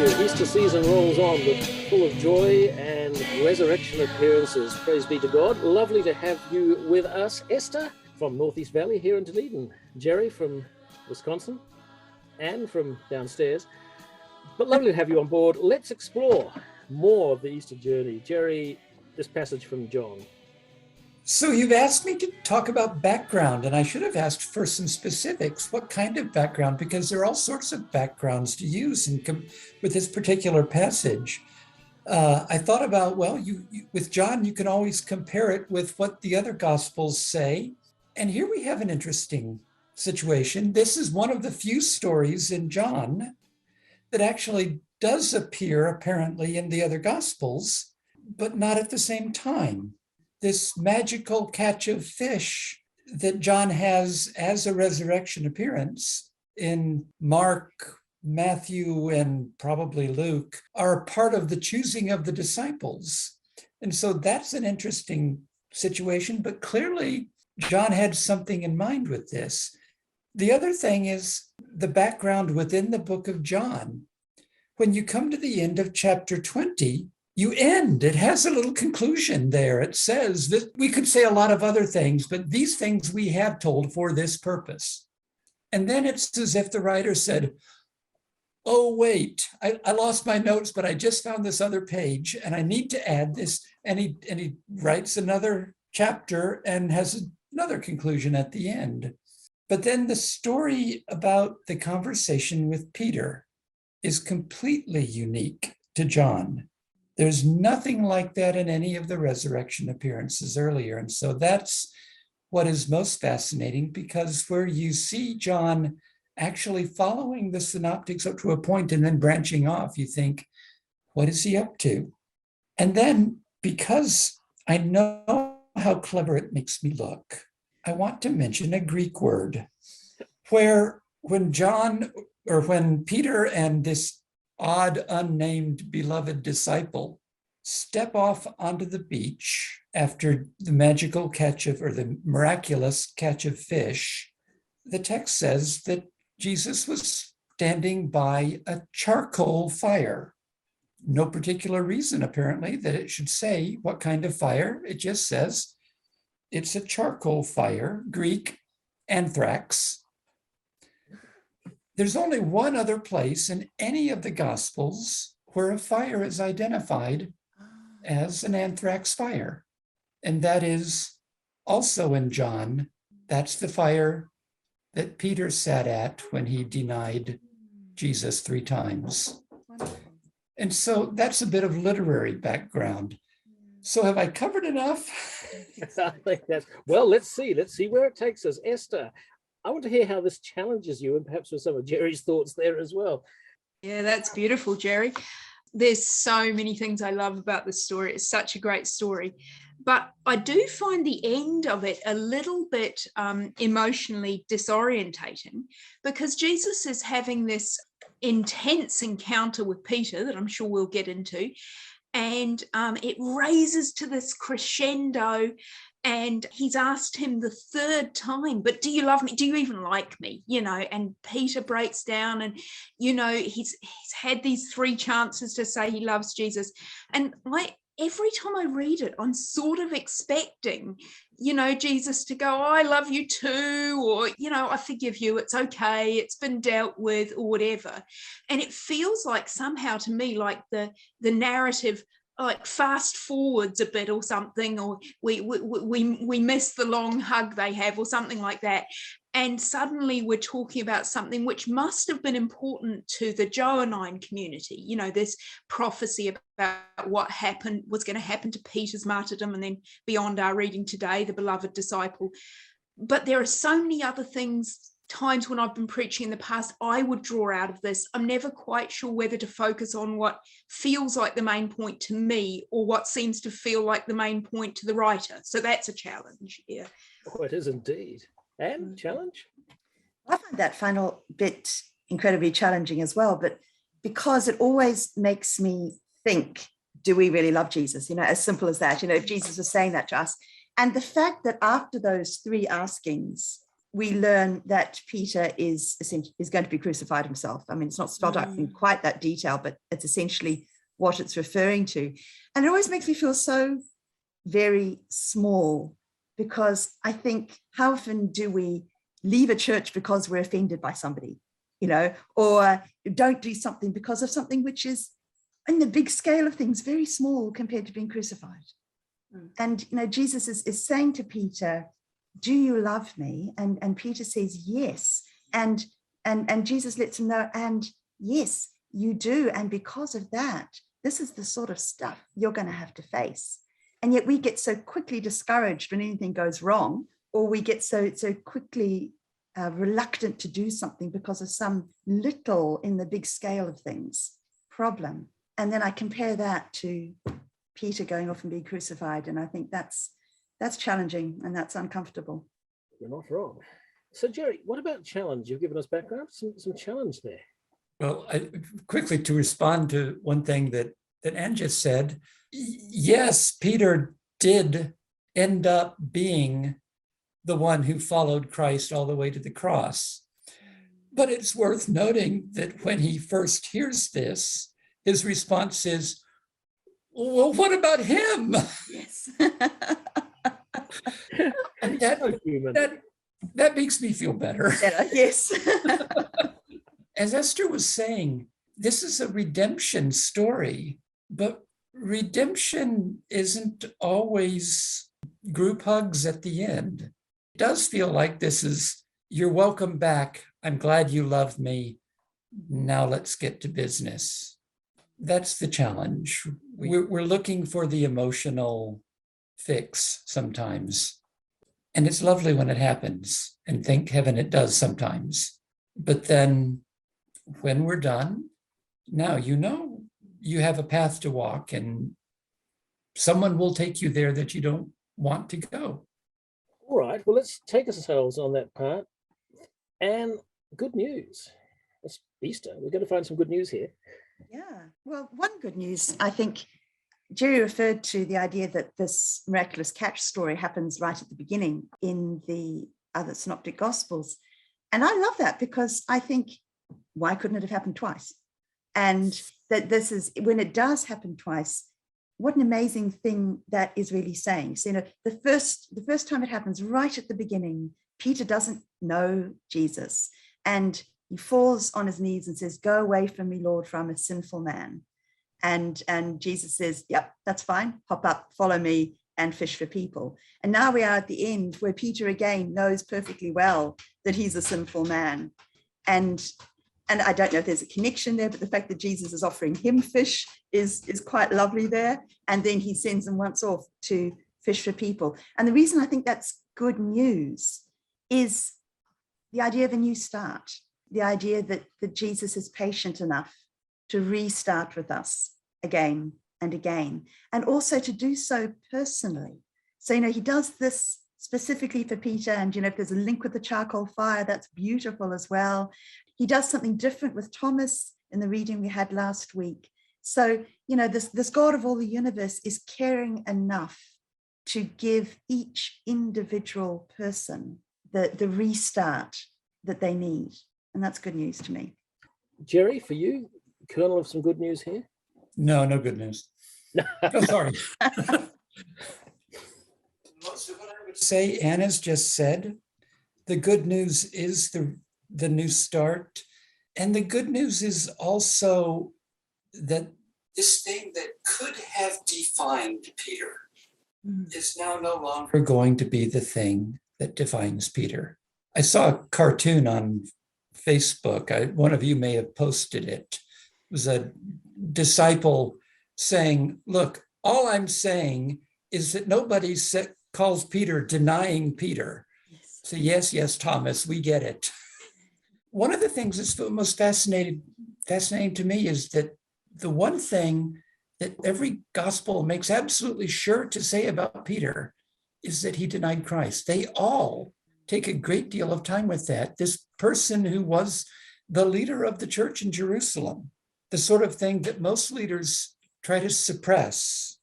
you. Easter season rolls on, but full of joy and resurrection appearances. Praise be to God. Lovely to have you with us. Esther from Northeast Valley here in Dunedin. Jerry from Wisconsin. Anne from downstairs. But lovely to have you on board. Let's explore more of the Easter journey. Jerry, this passage from John. So you've asked me to talk about background, and I should have asked for some specifics. What kind of background? Because there are all sorts of backgrounds to use with this particular passage. I thought about, well, with John, you can always compare it with what the other Gospels say. And here we have an interesting situation. This is one of the few stories in John that actually does appear apparently in the other Gospels, but not at the same time. This magical catch of fish that John has as a resurrection appearance in Mark, Matthew, and probably Luke are part of the choosing of the disciples. And so that's an interesting situation, but clearly John had something in mind with this. The other thing is the background within the book of John. When you come to the end of chapter 20, you end. It has a little conclusion there. It says that we could say a lot of other things, but these things we have told for this purpose. And then it's as if the writer said, oh, wait, I lost my notes, but I just found this other page and I need to add this. And he writes another chapter and has another conclusion at the end. But then the story about the conversation with Peter is completely unique to John. There's nothing like that in any of the resurrection appearances earlier. And so that's what is most fascinating, because where you see John actually following the synoptics up to a point and then branching off, you think, what is he up to? And then because I know how clever it makes me look, I want to mention a Greek word where when Peter and this odd, unnamed, beloved disciple step off onto the beach after the the miraculous catch of fish, the text says that Jesus was standing by a charcoal fire. No particular reason, apparently, that it should say what kind of fire. It just says it's a charcoal fire, Greek, anthrax. There's only one other place in any of the Gospels where a fire is identified as an anthrax fire. And that is also in John. That's the fire that Peter sat at when he denied Jesus 3 times. And so that's a bit of literary background. So have I covered enough? I think that's, well, let's see where it takes us. Esther, I want to hear how this challenges you, and perhaps with some of Jerry's thoughts there as well. Yeah, that's beautiful, Jerry. There's so many things I love about this story. It's such a great story. But I do find the end of it a little bit emotionally disorientating, because Jesus is having this intense encounter with Peter that I'm sure we'll get into. And it raises to this crescendo. And he's asked him the 3rd time, but do you love me? Do you even like me? And Peter breaks down, and, he's had these 3 chances to say he loves Jesus. And every time I read it, I'm sort of expecting, Jesus to go, oh, I love you too, or, I forgive you, it's okay, it's been dealt with, or whatever. And it feels like somehow to me, like the narrative like fast forwards a bit or something, or we miss the long hug they have or something like that. And suddenly we're talking about something which must have been important to the Johannine community, this prophecy about what was going to happen to Peter's martyrdom, and then beyond our reading today, the beloved disciple. But there are so many other times when I've been preaching in the past, I would draw out of this. I'm never quite sure whether to focus on what feels like the main point to me or what seems to feel like the main point to the writer. So that's a challenge here. Oh, it is indeed. And challenge? I find that final bit incredibly challenging as well, but because it always makes me think, do we really love Jesus? As simple as that, if Jesus was saying that to us. And the fact that after those 3 askings, we learn that Peter is going to be crucified himself. I mean, it's not spelled out in quite that detail, but it's essentially what it's referring to. And it always makes me feel so very small, because I think, how often do we leave a church because we're offended by somebody, or don't do something because of something which is, in the big scale of things, very small compared to being crucified. And Jesus is saying to Peter, do you love me? And Peter says yes, and Jesus lets him know, and yes, you do. And because of that, this is the sort of stuff you're going to have to face. And yet we get so quickly discouraged when anything goes wrong, or we get so quickly reluctant to do something because of some little, in the big scale of things, problem. And then I compare that to Peter going off and being crucified, and I think that's challenging and that's uncomfortable. You're not wrong. So, Jerry, what about challenge? You've given us background, some challenge there. Well, quickly to respond to one thing that Anne just said, yes, Peter did end up being the one who followed Christ all the way to the cross. But it's worth noting that when he first hears this, his response is, well, what about him? Yes. And that makes me feel better. Yes. As Esther was saying, this is a redemption story, but redemption isn't always group hugs at the end. It does feel like this is, you're welcome back. I'm glad you love me. Now let's get to business. That's the challenge. We're looking for the emotional fix sometimes. And it's lovely when it happens, and thank heaven it does sometimes. But then when we're done, now you have a path to walk, and someone will take you there that you don't want to go. All right, well, let's take ourselves on that part. And good news. It's Easter. We're going to find some good news here. Yeah, well, one good news, I think Jerry referred to the idea that this miraculous catch story happens right at the beginning in the other synoptic gospels. And I love that, because I think, why couldn't it have happened twice? And that this is, when it does happen twice, what an amazing thing that is really saying. So, the first time it happens right at the beginning, Peter doesn't know Jesus, and he falls on his knees and says, go away from me, Lord, for I'm a sinful man. And Jesus says, yep, that's fine. Hop up, follow me, and fish for people. And now we are at the end, where Peter again knows perfectly well that he's a sinful man. And I don't know if there's a connection there, but the fact that Jesus is offering him fish is quite lovely there. And then he sends him once off to fish for people. And the reason I think that's good news is the idea of a new start, the idea that Jesus is patient enough to restart with us again and again, and also to do so personally. So, he does this specifically for Peter, and, if there's a link with the charcoal fire, that's beautiful as well. He does something different with Thomas in the reading we had last week. So, this God of all the universe is caring enough to give each individual person the restart that they need. And that's good news to me. Jerry, for you, kernel of some good news here? No good news. Oh, sorry. Most of what I would say, Anna's just said. The good news is the new start. And the good news is also that this thing that could have defined Peter is now no longer going to be the thing that defines Peter. I saw a cartoon on Facebook. One of you may have posted it. It was a disciple saying, look, all I'm saying is that nobody calls Peter denying Peter. Yes. So yes, Thomas, we get it. One of the things that's the most fascinating to me is that the one thing that every gospel makes absolutely sure to say about Peter is that he denied Christ. They all take a great deal of time with that. This person who was the leader of the church in Jerusalem, the sort of thing that most leaders try to suppress.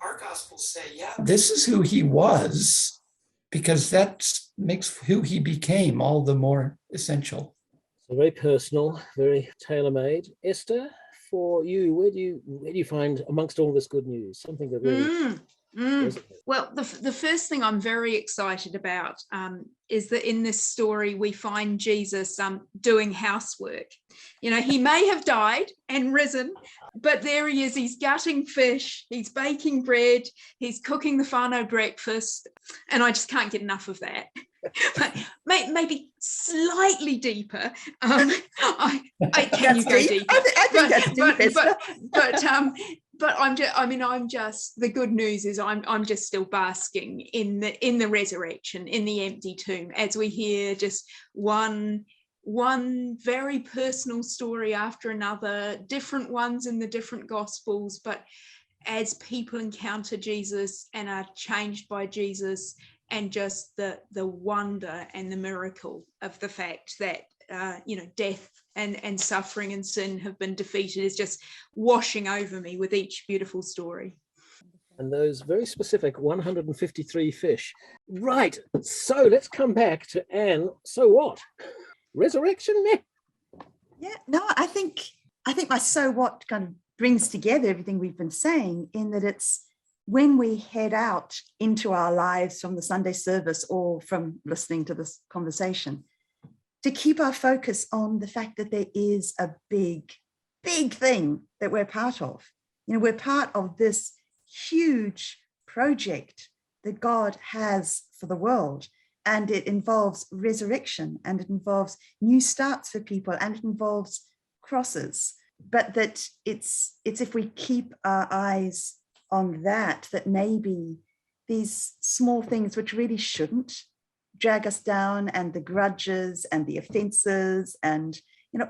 Our gospels say, yeah, this is who he was, because that's makes who he became all the more essential. So very personal, very tailor-made. Esther, for you, where do you find amongst all this good news something that really resonates? Well, the first thing I'm very excited about is that in this story we find Jesus doing housework. You know, he may have died and risen, but there he is. He's gutting fish, he's baking bread, he's cooking the whānau breakfast, and I just can't get enough of that. Maybe slightly deeper. Can you go deeper? I think that's deep. But I'm just the good news is I'm just still basking in the resurrection, in the empty tomb, as we hear just one very personal story after another, different ones in the different gospels, but as people encounter Jesus and are changed by Jesus, and just the wonder and the miracle of the fact that death and suffering and sin have been defeated is just washing over me with each beautiful story. And those very specific 153 fish. Right. So let's come back to Anne. So what? Resurrection? Yeah, no, I think my so what kind of brings together everything we've been saying, in that it's when we head out into our lives from the Sunday service or from listening to this conversation, to keep our focus on the fact that there is a big, big thing that we're part of. You know, we're part of this huge project that God has for the world. And it involves resurrection, and it involves new starts for people, and it involves crosses. But that it's if we keep our eyes on that maybe these small things which really shouldn't drag us down, and the grudges and the offenses and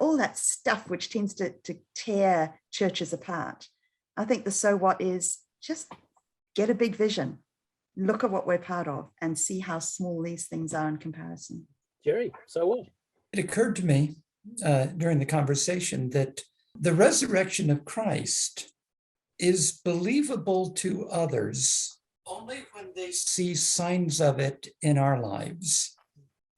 all that stuff which tends to tear churches apart. I think the so what is just get a big vision, look at what we're part of, and see how small these things are in comparison. Jerry, so what? It occurred to me during the conversation that the resurrection of Christ is believable to others only when they see signs of it in our lives.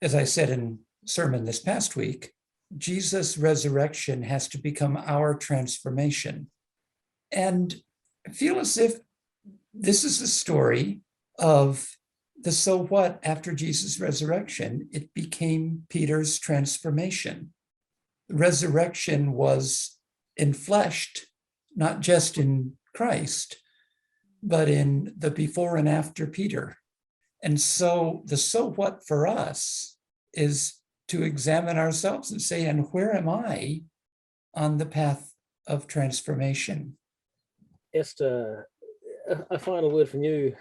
As I said in sermon this past week, Jesus' resurrection has to become our transformation. And I feel as if this is the story of the so what after Jesus' resurrection. It became Peter's transformation. The resurrection was enfleshed, not just in Christ, but in the before and after Peter. And so the so what for us is to examine ourselves and say, and where am I on the path of transformation? Esther, a final word from you.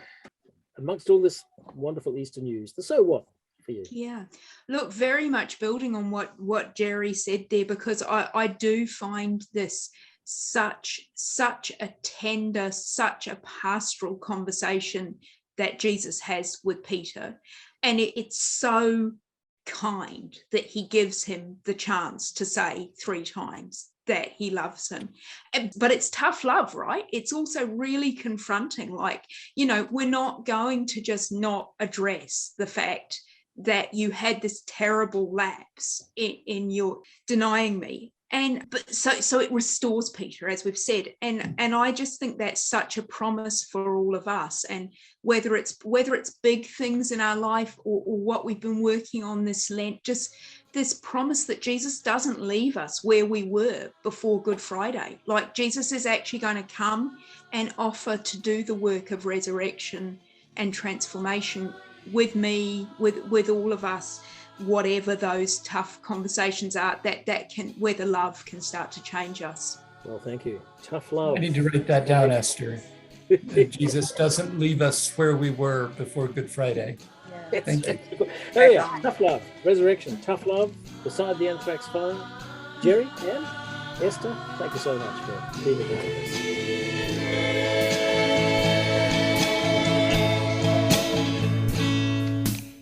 Amongst all this wonderful Easter news, the so what for you? Yeah, look, very much building on what Jerry said there, because I do find this such a tender, such a pastoral conversation that Jesus has with Peter. And it's so kind that he gives him the chance to say 3 times that he loves him. But it's tough love, right? It's also really confronting. Like, we're not going to just not address the fact that you had this terrible lapse in your denying me. But so it restores Peter, as we've said, and I just think that's such a promise for all of us. And whether it's big things in our life or what we've been working on this Lent, just this promise that Jesus doesn't leave us where we were before Good Friday. Like, Jesus is actually going to come and offer to do the work of resurrection and transformation with me, with all of us, whatever those tough conversations are, that can, where the love can start to change us. Well, thank you. Tough love. I need to write that down, Esther. Jesus doesn't leave us where we were before Good Friday. Yeah. Thank you. Oh yeah, tough love, resurrection, tough love, beside the anthrax fire. Jerry, Anne, Esther, thank you so much for being with us.